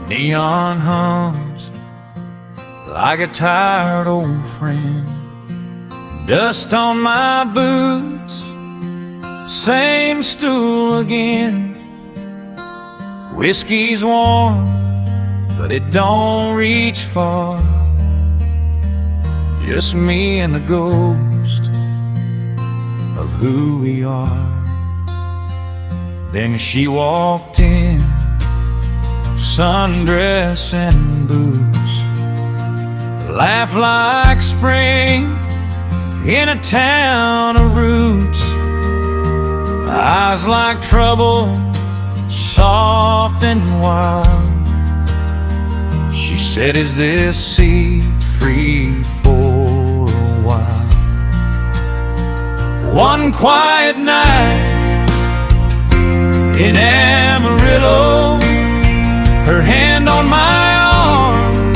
Neon hums like a tired old friend. Dust on my boots, same stool again. Whiskey's warm, but it don't reach far. Just me and the ghost of who we are. Then she walked in, sundress and boots, laugh like spring in a town of roots, eyes like trouble, soft and wild. She said, "Is this seat free for a while?" One quiet night in Amarillo, her hand on my arm,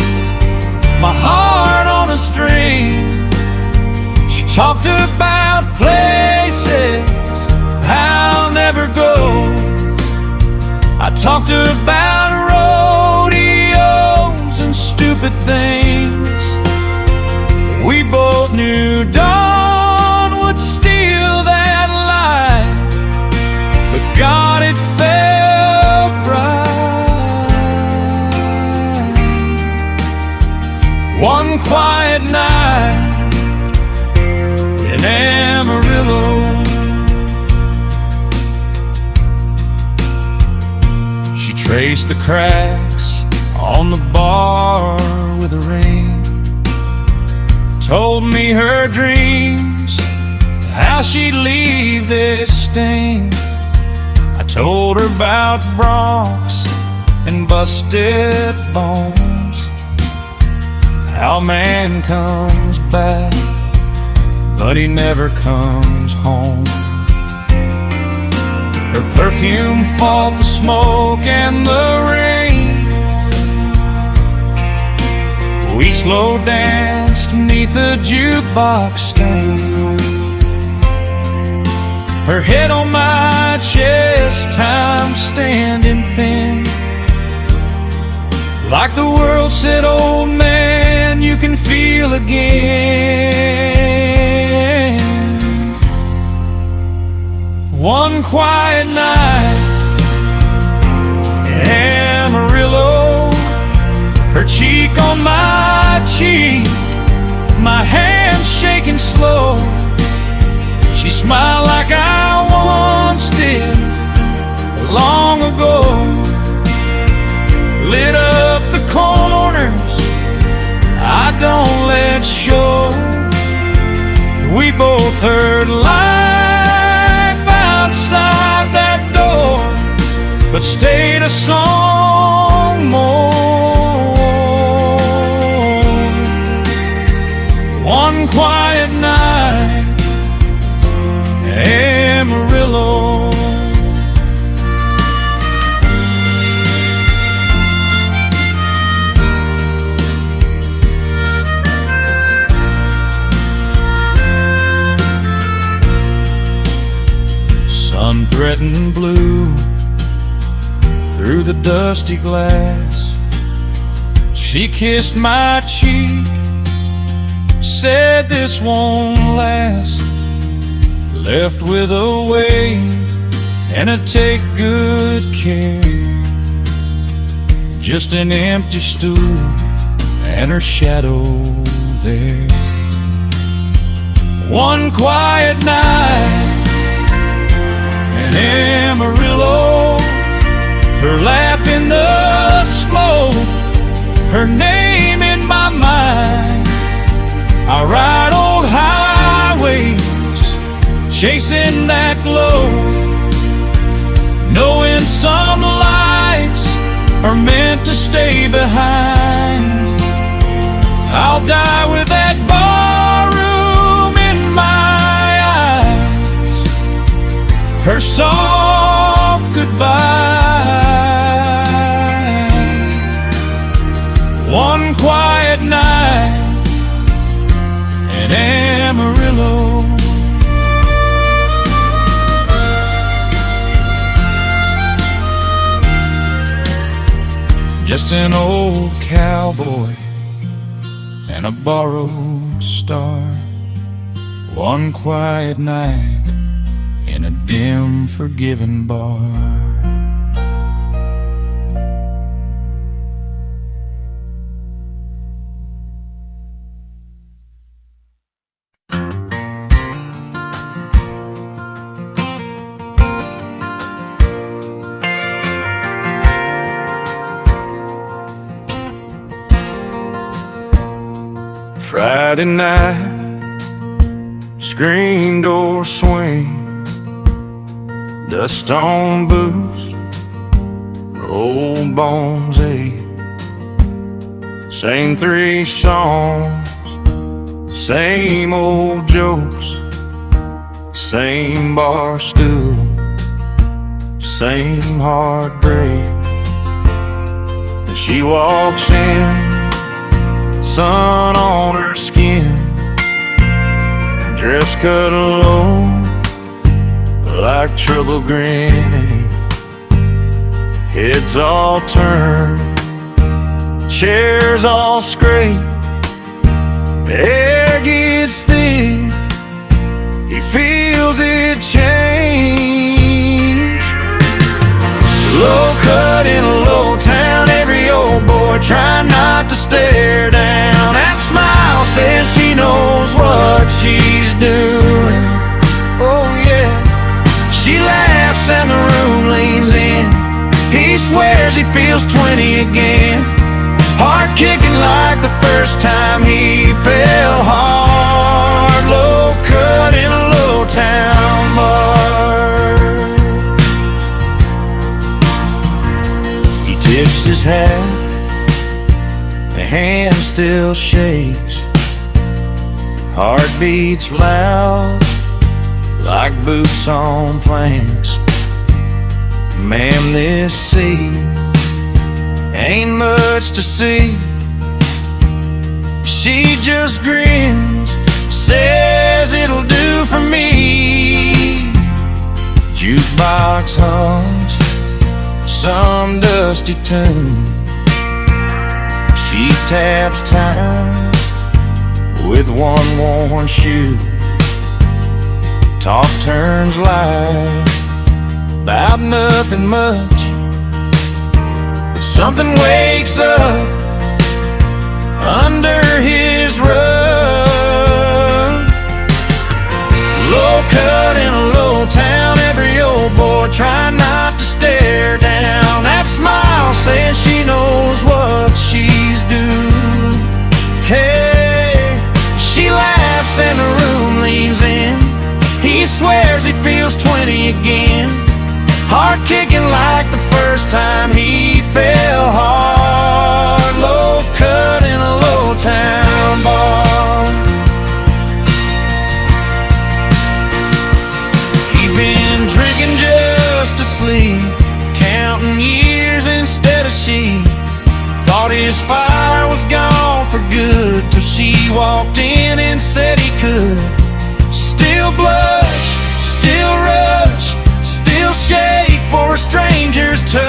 my heart on a string. She talked about places I'll never go. I talked about rodeos and stupid things. We both knew dawn would steal that light, but God, it felt right. One quiet night in Amarillo, she traced the cracks on the bar with a ring, told me her dreams, how she'd leave this stain. I told her about broncs and busted bones, how man comes back, but he never comes home. Her perfume fought the smoke and the rain. We slow danced neath a jukebox stand. Her head on my chest, time standing thin. Like the world said, "Old man, you can feel again." One quiet night in Amarillo, her cheek on my cheek, my hand shaking slow. She smiled like I once did long ago, lit up the corners I don't let show. We both heard life outside that door, but stayed a song more. One quiet night, Amarillo. Sun threatened blue through the dusty glass. She kissed my cheek, said this won't last. Left with a wave and a take good care. Just an empty stool and her shadow there. One quiet night in Amarillo, her laugh in the smoke, her name in my mind. I ride old highways chasing that glow, knowing some lights are meant to stay behind. I'll die with that barroom in my eyes, her soft goodbye. One quiet night in Amarillo. just an old cowboy and a borrowed star. One quiet night in a dim, forgiven bar. Friday night, screen door swing, dust on boots, old bones ache. Same three songs, same old jokes, same bar stool, same heartbreak. And she walks in, sun on her skin, dress cut low like trouble grinning. Heads all turned, chairs all scraped, air gets thick, he feels it change. Low cut in a low town, every old boy trying not to stare down. That smile says she knows what she's doing. Oh yeah, she laughs and the room leans in. He swears he feels 20 again, heart kicking like the first time he fell hard. Low cut in a low town bar. He tips his hat, the hand still shakes, heart beats loud like boots on planks. Ma'am, this sea ain't much to see. She just grins, says it'll do for me. Jukebox hums some dusty tune. She taps time with one worn shoe. Talk turns light about nothing much, but something wakes up under his rug. Low cut in a low town, every old boy trying not to stare down. That smile says she knows what she's doing. Hey, she laughs and the room leans in. He swears he feels 20 again, heart kicking like the first time he fell hard. Low cut in a low town bar. He'd been drinking just to sleep, counting years instead of sheep. Thought his fire was gone for good till she walked in and said he could. Still blush, still rush, still shake for a stranger's touch.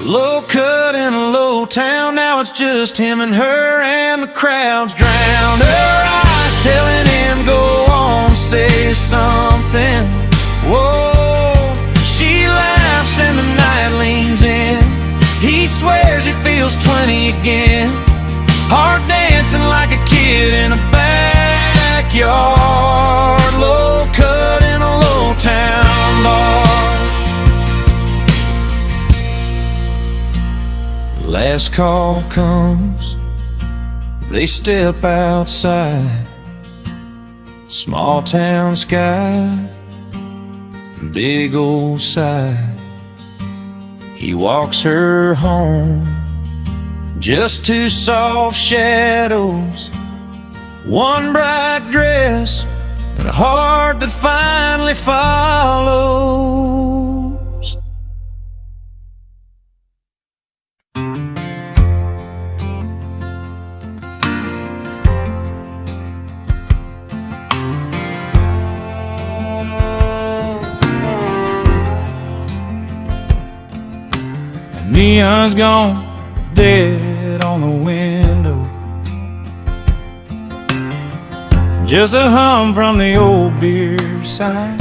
Low cut in a low town, now it's just him and her, and the crowd's drowned. Her eyes telling him go on, say something. Whoa, she laughs and the night leans in. He swears he feels 20 again, heart dancing like a kid in a backyard. Low cut in a low town bar. Last call comes, they step outside. Small town sky, big old sigh. He walks her home, just two soft shadows, one bright dress, and a heart that finally follows. neon's gone dead on the window, just a hum from the old beer sign.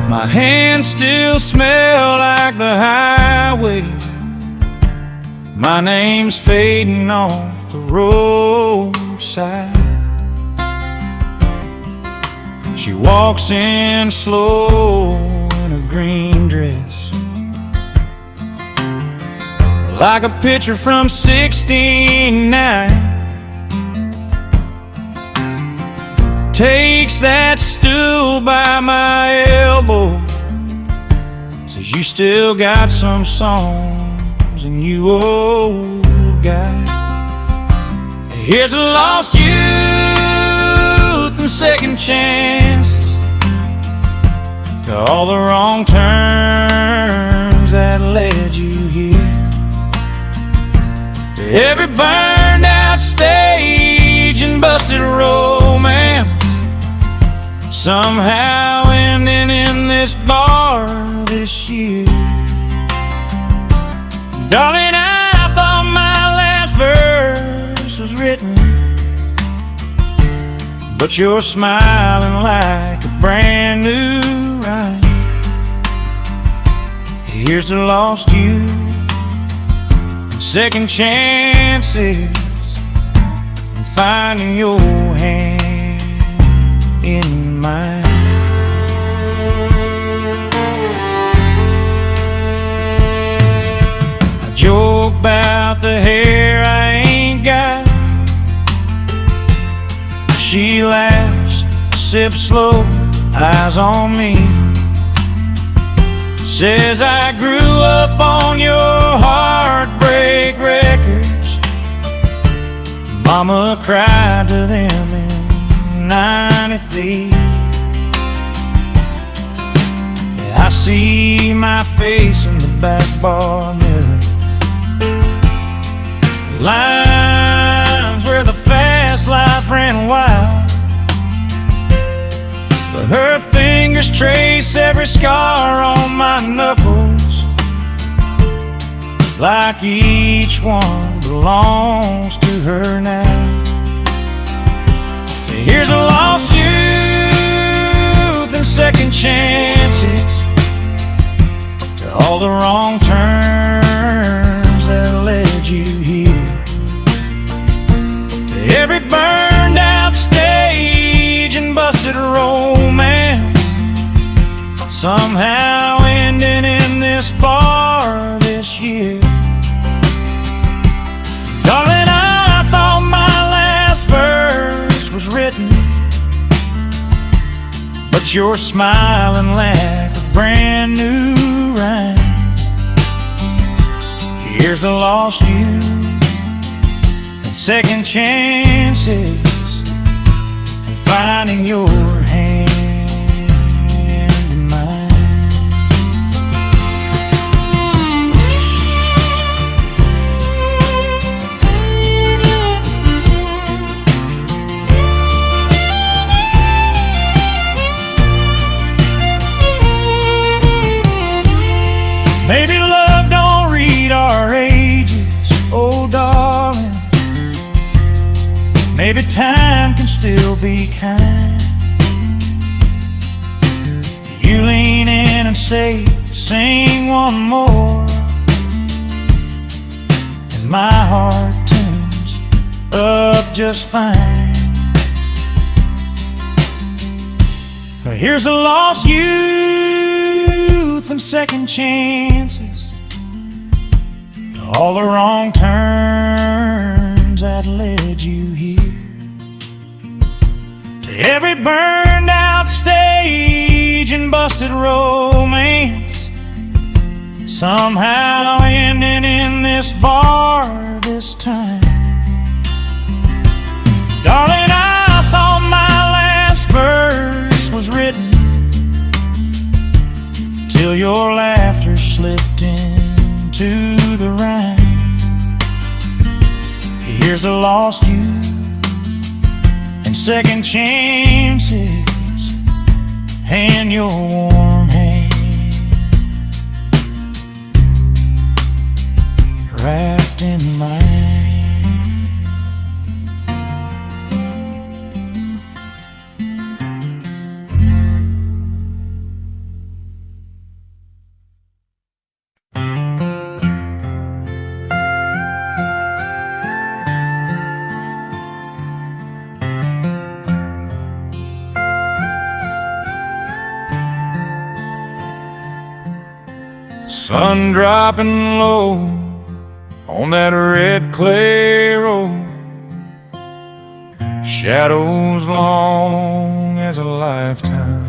My hands still smell like the highway, my name's fading off the roadside. She walks in slow in a green dress, like a picture from '69. Takes that stool by my elbow, says, "You still got some songs in you, old guy." Here's a lost youth and second chances, to all the wrong turns that led you here, to every burned out stage and busted romance, somehow ending in this bar this year. Darling, I thought my last verse was written, but you're smiling like a brand new rhyme. Here's to lost you and second chances, and finding your hand in mine. I joke about the hair I ain't got. She laughs, sips slow, eyes on me, says I grew up on your heartbreak records. Mama cried to them in '93. Yeah, I see my face in the back bar mirror, lines where the fast life ran wild, but her fingers trace every scar on my knuckles, like each one belongs to her now. Here's a lost youth and second chances, to all the wrong turns that led you here, to every burned out stage and busted romance, somehow ending in this bar this year. Darling, I thought my last verse was written, but you're smiling like a brand new rhyme. Here's to lost you and second chances, and finding your hand in mine. Maybe love don't read our ages, oh darling. Maybe time can still be kind. You lean in and say, sing one more, and my heart tunes up just fine. Here's a lost youth and second chances, to all the wrong turns that led you here, to every burned out stage and busted romance, somehow ending in this bar this time. Darling, I thought my last verse was written, till your laughter slipped into the rhyme. Here's to lost you and second chances, and your warm hand wrapped in mine. Sun dropping low on that red clay road, shadows long as a lifetime,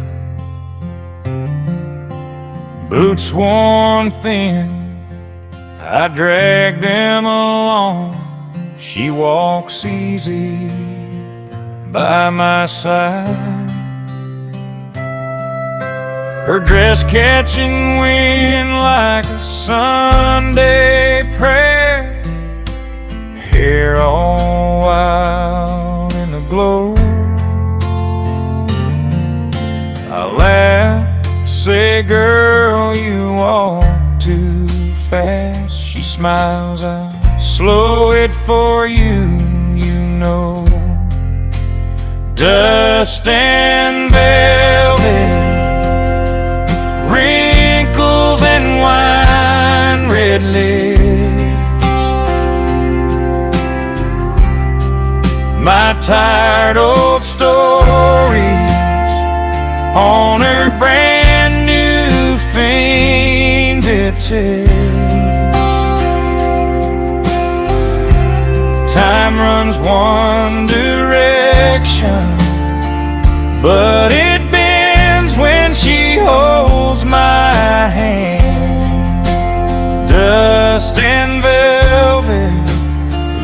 boots worn thin, I drag them along. She walks easy by my side, her dress catching wind like a Sunday prayer, hair all wild in the glow. I laugh, say, girl, you walk too fast. She smiles, I'll slow it for you, you know. Dust and velvet, wrinkles and wine red lips, my tired old stories on her brand new fingertips. Time runs one direction, but it bends when she holds my hand. Dust and velvet,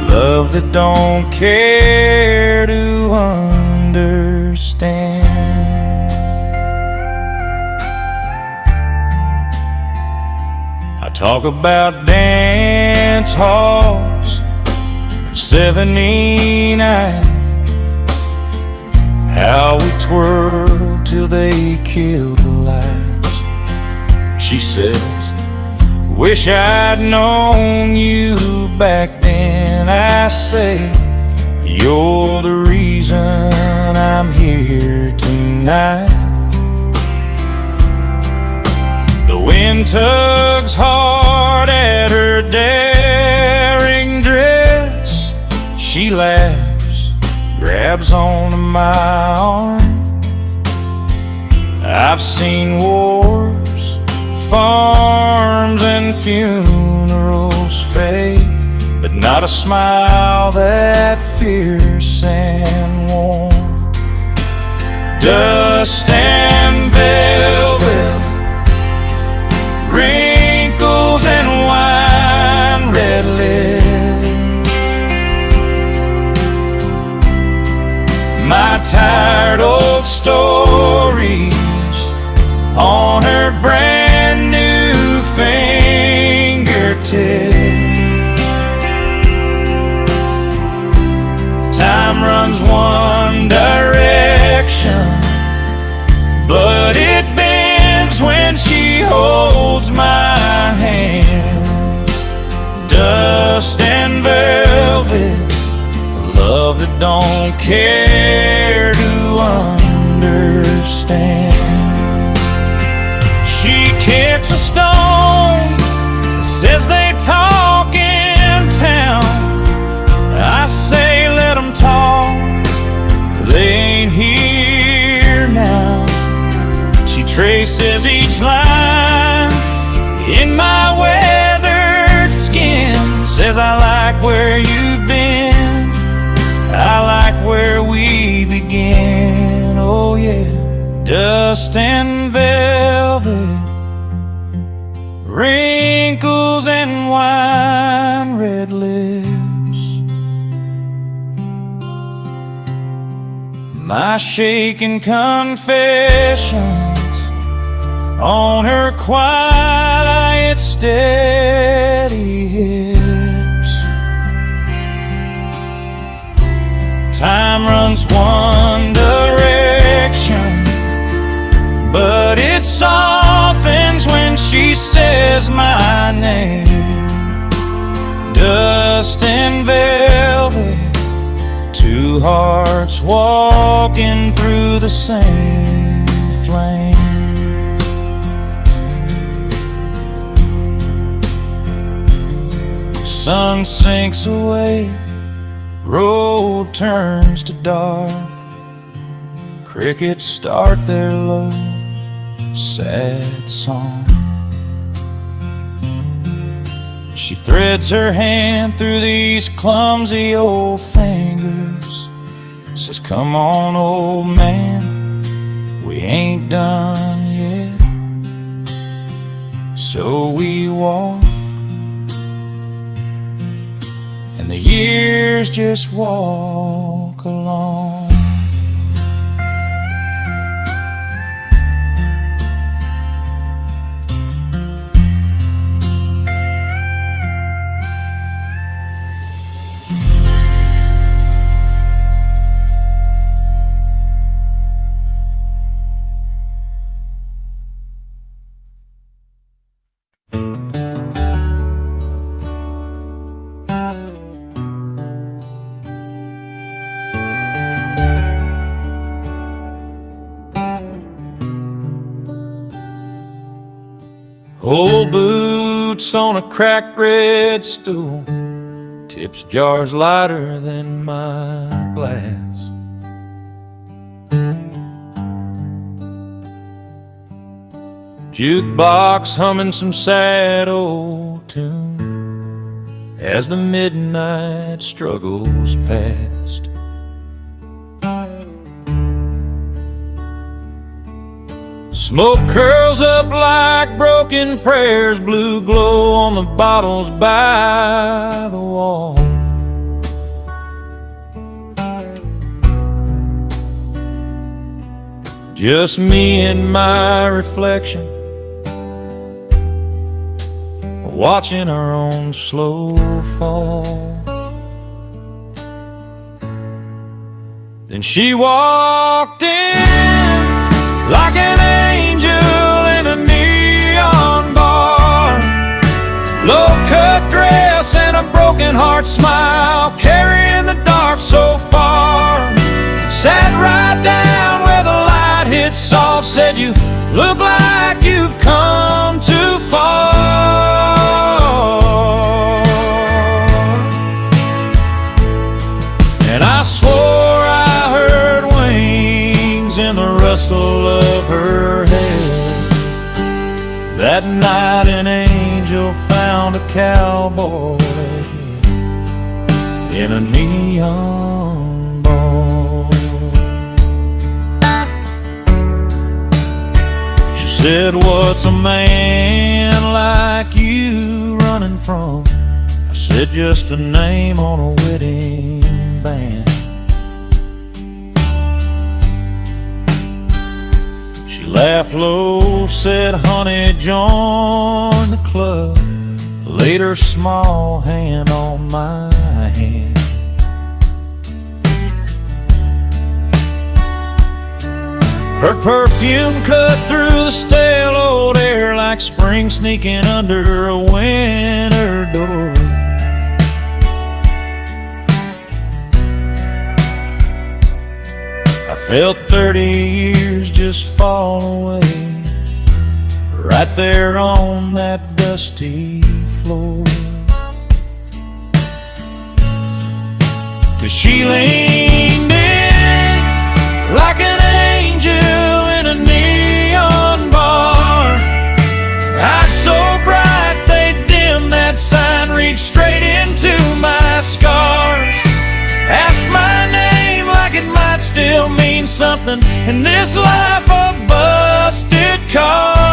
love that don't care to understand. I talk about dance halls in 79, how we twirled till they killed the lights. She says, wish I'd known you back then. I say, you're the reason I'm here tonight. The wind tugs hard at her daring dress. She laughs, grabs onto my arm. I've seen wars, farms and funerals fade, but not a smile that fierce and warm. Dust and velvet, wrinkles and wine red lips, my tired old stories on her brand new fingertips. Time runs one direction, but it bends when she holds my hand. Dust and velvet, love that don't care to understand. She kicks a stone, says they talk in town. I say let them talk, they ain't here now. She traces each line in my weathered skin, says I like where you've been, I like where we began. Oh yeah, dust and velvet, wrinkles and wine red lips, my shaken confessions on her quiet, steady hips. Time runs one direction, but it softens when she says my name. dust and velvet, two hearts walking through the same flame. Sun sinks away, road turns to dark, crickets start their low, sad song. She threads her hand through these clumsy old fingers, says, come on, old man, we ain't done yet. So we walk, and the years just walk along. Old boots on a cracked red stool, tips jars lighter than my glass. Jukebox humming some sad old tune as the midnight struggles past. Smoke curls up like broken prayers, blue glow on the bottles by the wall. Just me and my reflection, watching our own slow fall. Then she walked in like an angel in a neon bar, low-cut dress and a broken heart smile, carrying the dark so far. Sat right down where the light hit soft, said, you look like you've come too far. And I swore I heard wings in the rustle of her hair. That night an angel found a cowboy in a neon bar. She said, what's a man like you running from? I said, just a name on a wedding band. Laughed low, said, honey, join the club. Laid her small hand on my hand. Her perfume cut through the stale old air like spring sneaking under a winter door. I felt 30 years just fall away, right there on that dusty floor. 'Cause she leaned in like an angel in a neon bar, eyes so bright they dimmed that sign, reached straight into my scars. Asked my name like it might still mean something in this life of busted cars.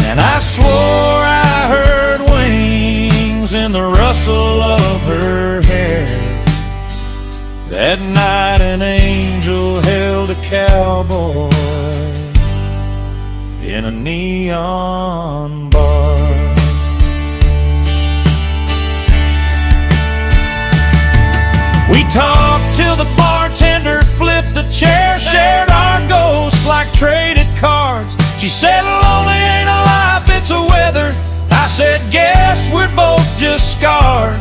And I swore I heard wings in the rustle of her hair. That night an angel held a cowboy in a neon bar. We talked till the bartender flipped the chair, shared our ghosts like traded cards, She said, lonely ain't a life, it's a weather. I said, guess we're both just scarred.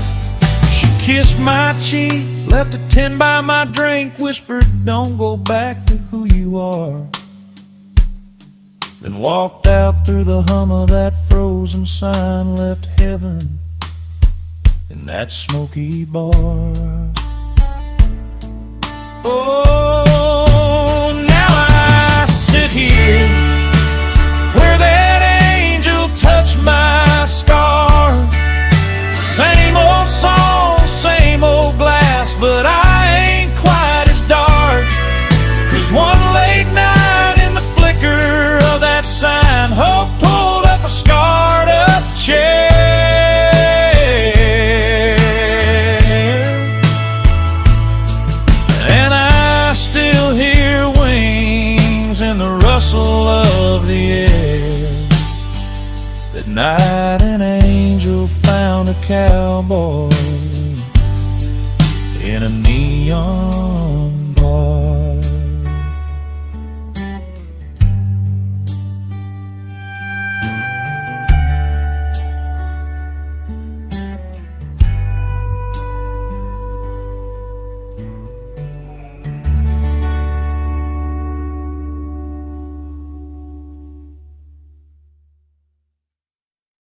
She kissed my cheek, left a 10 by my drink, whispered, don't go back to who you are. Then walked out through the hum of that frozen sign, left heaven in that smoky bar. Oh, now I sit here where that angel touched my scar. Same old song, same old glass, but I ain't quite as dark. 'Cause one late night in the flicker of that sign, hope pulled up a scarred up chair. And I still hear wings in the rustle of the air. That night an angel found a cowboy in a neon